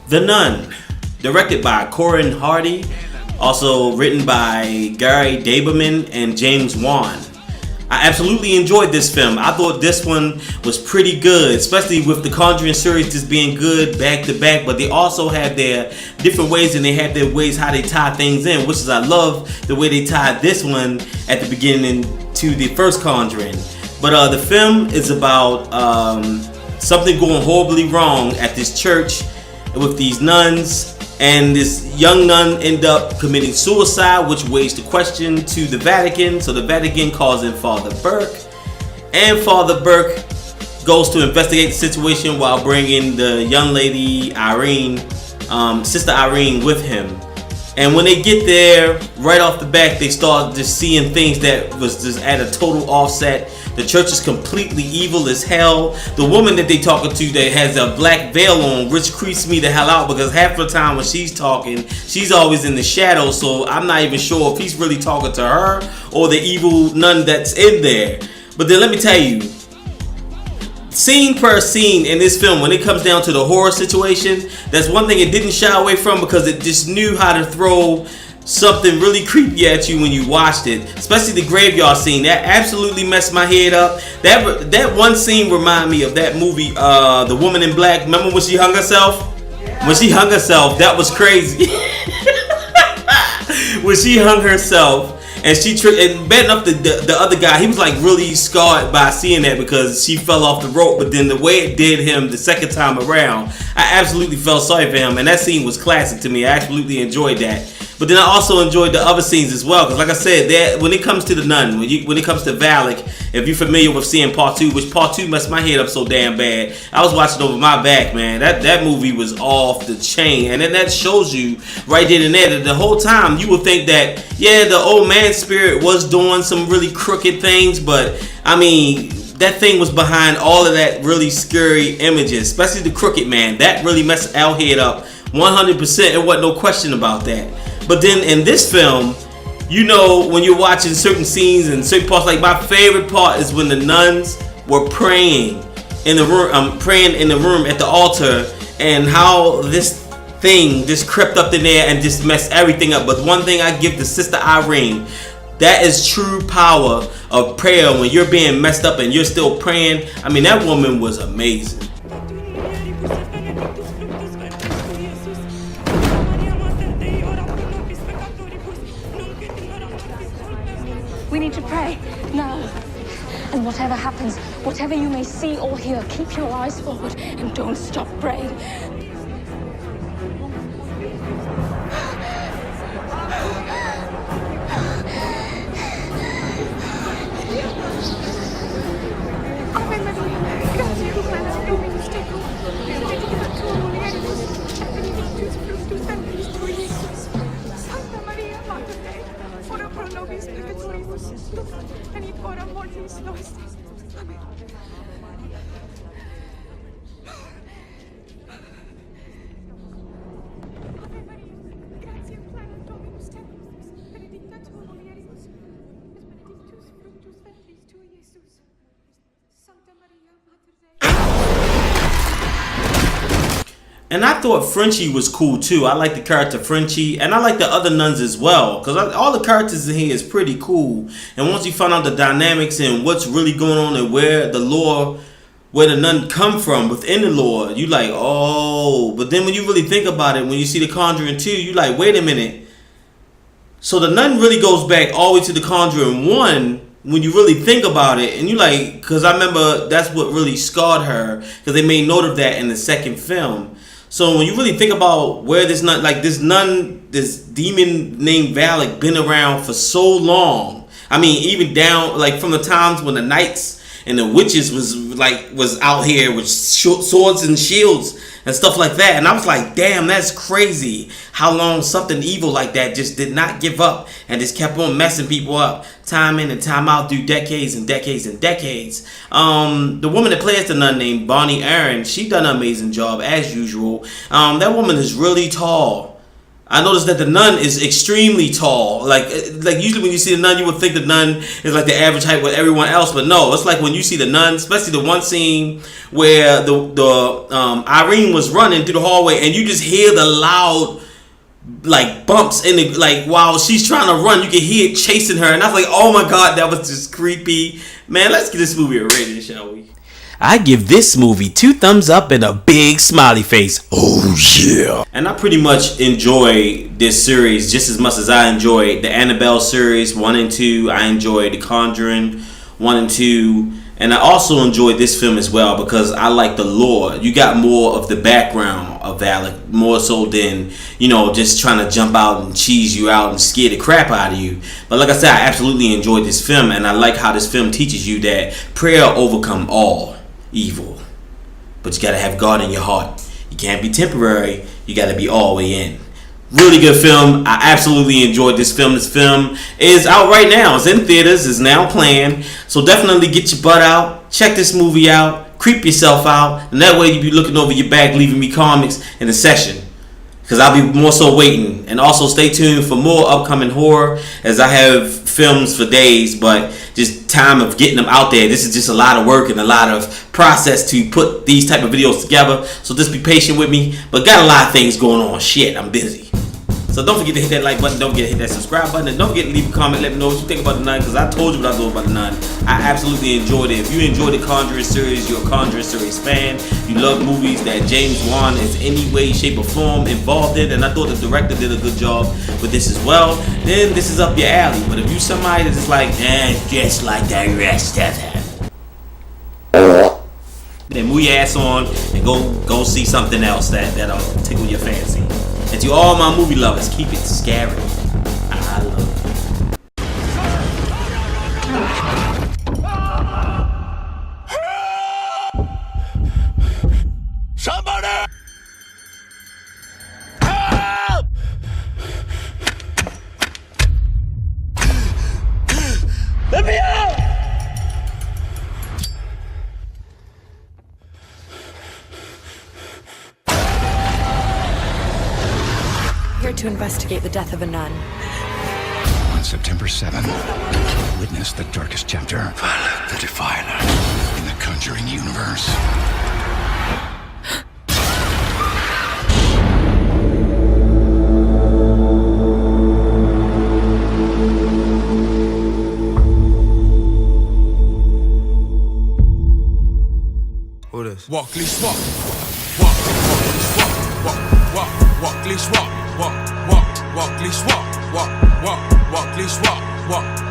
The Nun, directed by Corin Hardy, also written by Gary Daberman and James Wan. I absolutely enjoyed this film. I thought this one was pretty good, especially with the Conjuring series just being good back to back, but they also have their different ways and they have their ways how they tie things in, which is I love the way they tied this one at the beginning to the first Conjuring. But the film is about something going horribly wrong at this church with these nuns, and this young nun end up committing suicide, which raised the question to the Vatican. So the Vatican calls in Father Burke, and Father Burke goes to investigate the situation while bringing the young lady Irene, Sister Irene, with him. And when they get there, right off the bat, they start just seeing things that was just at a total offset. The church is completely evil as hell. The woman that they talking to that has a black veil on, which creeps me the hell out, because half the time when she's talking, she's always in the shadows. So I'm not even sure if he's really talking to her or the evil nun that's in there. But then let me tell you, scene per scene in this film, when it comes down to the horror situation, that's one thing it didn't shy away from, because it just knew how to throw something really creepy at you when you watched it. Especially the graveyard scene, that absolutely messed my head up. That one scene reminded me of that movie, The Woman in Black. Remember when she hung herself? When she hung herself, that was crazy. When she hung herself, and and bad enough, the other guy, he was like really scarred by seeing that because she fell off the rope. But then the way it did him the second time around, I absolutely felt sorry for him, and that scene was classic to me. I absolutely enjoyed that. But then I also enjoyed the other scenes as well, because like I said, that when it comes to the Nun, when it comes to Valak, if you're familiar with seeing part 2, which part 2 messed my head up so damn bad, I was watching over my back, man. That movie was off the chain, and then that shows you right then and there that the whole time you would think that, yeah, the old man spirit was doing some really crooked things, but I mean, that thing was behind all of that really scary images, especially the crooked man. That really messed our head up 100%. There wasn't no question about that. But then in this film, you know, when you're watching certain scenes and certain parts, like my favorite part is when the nuns were praying in the room, at the altar, and how this thing just crept up in there and just messed everything up. But one thing I give to Sister Irene, that is true power of prayer when you're being messed up and you're still praying. I mean, that woman was amazing. We need to pray now. And whatever happens, whatever you may see or hear, keep your eyes forward and don't stop praying. And I thought Frenchie was cool too. I like the character Frenchie, and I like the other nuns as well, because all the characters in here is pretty cool. And once you find out the dynamics and what's really going on and where the nun come from within the lore, you like, oh. But then when you really think about it, when you see the Conjuring 2, you like, wait a minute. So the nun really goes back all the way to the Conjuring 1 when you really think about it. And you like, because I remember that's what really scarred her, because they made note of that in the second film. So when you really think about where this nun, this demon named Valak been around for so long. I mean, even down like from the times when the knights and the witches was out here with swords and shields and stuff like that. And I was like, damn, that's crazy how long something evil like that just did not give up and just kept on messing people up time in and time out through decades and decades and decades. The woman that plays the nun named Bonnie Aaron, she done an amazing job as usual. That woman is really tall. I noticed that the nun is extremely tall. Like usually when you see the nun, you would think the nun is like the average height with everyone else, but no, it's like when you see the nun, especially the one scene where the Irene was running through the hallway, and you just hear the loud like bumps in the, like while she's trying to run, you can hear it chasing her, and I was like, oh my god, that was just creepy. Man, let's give this movie a rating, shall we? I give this movie 2 thumbs up and a big smiley face. Oh yeah. And I pretty much enjoy this series just as much as I enjoyed the Annabelle series 1 and 2. I enjoyed The Conjuring 1 and 2. And I also enjoyed this film as well because I like the lore. You got more of the background of Alec, more so than, you know, just trying to jump out and cheese you out and scare the crap out of you. But like I said, I absolutely enjoyed this film, and I like how this film teaches you that prayer overcome all evil. But you gotta have God in your heart. You can't be temporary. You gotta be all the way in. Really good film. I absolutely enjoyed this film. This film is out right now. It's in theaters. It's now playing. So definitely get your butt out. Check this movie out. Creep yourself out. And that way you be looking over your back, leaving me comments in the session. Because I'll be more so waiting. And also stay tuned for more upcoming horror, as I have films for days, but just time of getting them out there. This is just a lot of work and a lot of process to put these type of videos together. So just be patient with me. But got a lot of things going on. Shit, I'm busy. So don't forget to hit that like button, don't forget to hit that subscribe button, and don't forget to leave a comment, let me know what you think about the Nun, because I told you what I thought about the Nun. I absolutely enjoyed it. If you enjoyed the Conjuring series, you're a Conjuring series fan, you love movies that James Wan is any way, shape, or form involved in, and I thought the director did a good job with this as well, then this is up your alley. But if you somebody that's just like, just like the rest of them, then move your ass on and go see something else that'll tickle your fancy. And to all my movie lovers, keep it scary. I love it. Somebody! Help! Let me out! Here to investigate the death of a nun. On September 7th, witness the darkest chapter. Violet the Defiler. In the Conjuring universe. Who this? Walk, leash, walk. Walk, walk, walk, walk, walk, leash, walk. Walk, walk, walk, leash, walk. Walk, walk, walk, leash, walk. Walk.